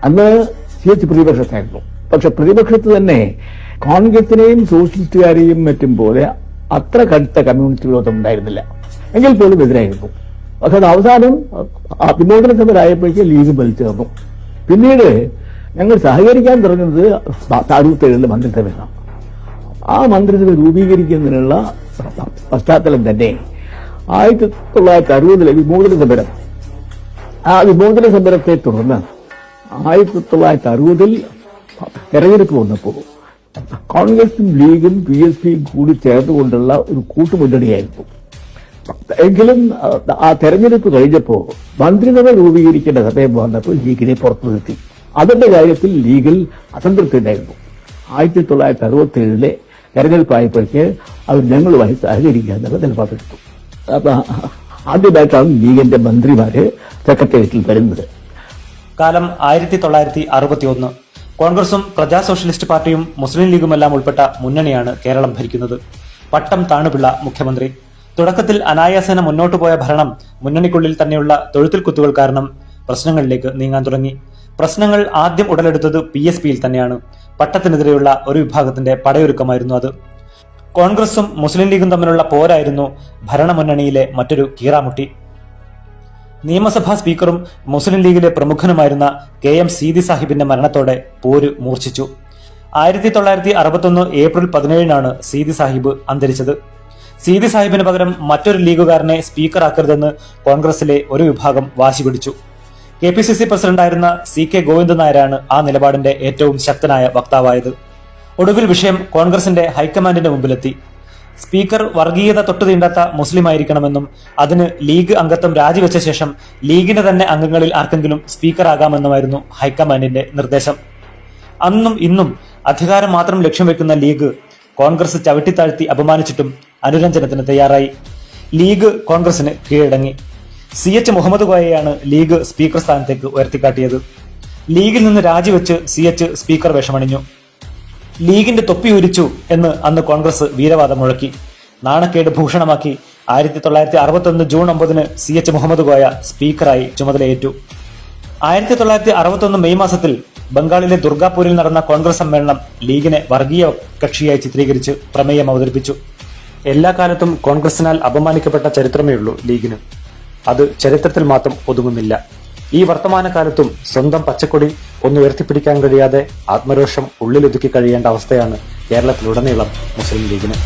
അന്ന് CH പ്രതിപക്ഷത്തായിരുന്നു. പക്ഷെ പ്രതിപക്ഷത്ത് തന്നെ കോൺഗ്രസിനെയും സോഷ്യലിസ്റ്റുകാരെയും മറ്റും പോലെ അത്ര കടുത്ത കമ്മ്യൂണിസ്റ്റ് വിരോധം ഉണ്ടായിരുന്നില്ല. എങ്കിൽ പോലും എതിരായിരുന്നു. പക്ഷെ അത് അവസാനം വിമോചന സമരമായപ്പോഴേക്ക് ലീഗ് വലിച്ചേർന്നു. പിന്നീട് ഞങ്ങൾ സഹകരിക്കാൻ തുടങ്ങുന്നത് 67 മന്ത്രിസഭയാണ്. ആ മന്ത്രിസഭ രൂപീകരിക്കുന്നതിനുള്ള പശ്ചാത്തലം തന്നെ 1960 വിമോചന സമരം. ആ വിമോചന സമരത്തെ തുടർന്ന് 1960 തെരഞ്ഞെടുപ്പ് വന്നപ്പോൾ കോൺഗ്രസും ലീഗും PSPയും കൂടി ചേർന്നുകൊണ്ടുള്ള ഒരു കൂട്ടുമുന്നണിയായിരുന്നു. എങ്കിലും ആ തെരഞ്ഞെടുപ്പ് കഴിഞ്ഞപ്പോൾ മന്ത്രിസഭ രൂപീകരിക്കേണ്ട സമയം വന്നപ്പോൾ ലീഗിനെ പുറത്തു നിർത്തി. അതിന്റെ കാര്യത്തിൽ ലീഗിൽ അസംതൃപ്തി ഉണ്ടായിരുന്നു. 1967 തെരഞ്ഞെടുപ്പായപ്പോഴേക്ക് അവർ ഞങ്ങളുമായി സഹകരിക്കുക എന്നുള്ള നിലപാടെടുത്തു. അപ്പൊ ആദ്യമായിട്ടാണ് ലീഗിന്റെ മന്ത്രിമാര് സെക്രട്ടേറിയറ്റിൽ വരുന്നത്. കാലം 1961. കോൺഗ്രസും പ്രജാ സോഷ്യലിസ്റ്റ് പാർട്ടിയും മുസ്ലിം ലീഗുമെല്ലാം ഉൾപ്പെട്ട മുന്നണിയാണ് കേരളം ഭരിക്കുന്നത്. പട്ടം താണുപിള്ള മുഖ്യമന്ത്രി. തുടക്കത്തിൽ അനായാസേന മുന്നോട്ടു പോയ ഭരണം മുന്നണിക്കുള്ളിൽ തന്നെയുള്ള തൊഴുത്തിൽ കുത്തുകൾ കാരണം പ്രശ്നങ്ങളിലേക്ക് നീങ്ങാൻ തുടങ്ങി. പ്രശ്നങ്ങൾ ആദ്യം ഉടലെടുത്തത് PSPയിൽ തന്നെയാണ്. പട്ടത്തിനെതിരെയുള്ള ഒരു വിഭാഗത്തിന്റെ പടയൊരുക്കമായിരുന്നു അത്. കോൺഗ്രസും മുസ്ലിം ലീഗും തമ്മിലുള്ള പോരായിരുന്നു ഭരണമുന്നണിയിലെ മറ്റൊരു കീറാമുട്ടി. നിയമസഭാ സ്പീക്കറും മുസ്ലിം ലീഗിലെ പ്രമുഖനുമായിരുന്ന KM സീതി സാഹിബിന്റെ മരണത്തോടെ പോര് മൂർച്ഛിച്ചു. 1961 ഏപ്രിൽ 17 സീതി സാഹിബ് അന്തരിച്ചത്. സീതി സാഹിബിന് പകരം മറ്റൊരു ലീഗുകാരനെ സ്പീക്കറാക്കരുതെന്ന് കോൺഗ്രസിലെ ഒരു വിഭാഗം വാശി പിടിച്ചു. KPCC പ്രസിഡന്റായിരുന്ന CK ഗോവിന്ദൻ നായരാണ് ആ നിലപാടിന്റെ ഏറ്റവും ശക്തനായ വക്താവായത്. ഒടുവിൽ വിഷയം കോൺഗ്രസിന്റെ ഹൈക്കമാൻഡിന്റെ മുമ്പിലെത്തി. സ്പീക്കർ വർഗീയത തൊട്ടുതീണ്ടാത്ത മുസ്ലിം ആയിരിക്കണമെന്നും അതിന് ലീഗ് അംഗത്വം രാജിവെച്ച ശേഷം ലീഗിന്റെ തന്നെ അംഗങ്ങളിൽ ആർക്കെങ്കിലും സ്പീക്കറാകാമെന്നുമായിരുന്നു ഹൈക്കമാൻഡിന്റെ നിർദ്ദേശം. അന്നും ഇന്നും അധികാരം മാത്രം ലക്ഷ്യം വെക്കുന്ന ലീഗ് കോൺഗ്രസ് ചവിട്ടിത്താഴ്ത്തി അപമാനിച്ചിട്ടും അനുരഞ്ജനത്തിന് തയ്യാറായി. ലീഗ് കോൺഗ്രസിന് കീഴടങ്ങി. CH മുഹമ്മദ് കോയയാണ് ലീഗ് സ്പീക്കർ സ്ഥാനത്തേക്ക് ഉയർത്തിക്കാട്ടിയത്. ലീഗിൽ നിന്ന് രാജിവെച്ച് CH സ്പീക്കർ വേഷമണിഞ്ഞു. ലീഗിന്റെ തൊപ്പി ഉരിച്ചു എന്ന് അന്ന് കോൺഗ്രസ് വീരവാദം മുഴക്കി. നാണക്കേട് ഭൂഷണമാക്കി 1961 ജൂൺ 9 CH മുഹമ്മദ് കോയ സ്പീക്കറായി ചുമതലയേറ്റു. 1961 മെയ് മാസത്തിൽ ബംഗാളിലെ ദുർഗാപൂരിൽ നടന്ന കോൺഗ്രസ് സമ്മേളനം ലീഗിനെ വർഗീയ കക്ഷിയായി ചിത്രീകരിച്ച് പ്രമേയം അവതരിപ്പിച്ചു. എല്ലാ കാലത്തും കോൺഗ്രസിനാൽ അപമാനിക്കപ്പെട്ട ചരിത്രമേ ഉള്ളൂ ലീഗിന്. അത് ചരിത്രത്തിൽ മാത്രം ഒതുങ്ങുന്നില്ല. ഈ വർത്തമാനകാലത്തും സ്വന്തം പച്ചക്കൊടി ഒന്ന് ഉയർത്തിപ്പിടിക്കാൻ കഴിയാതെ ആത്മരോഷം ഉള്ളിലൊതുക്കി കഴിയേണ്ട അവസ്ഥയാണ് കേരളത്തിലുടനീളം മുസ്ലിം ലീഗിന്.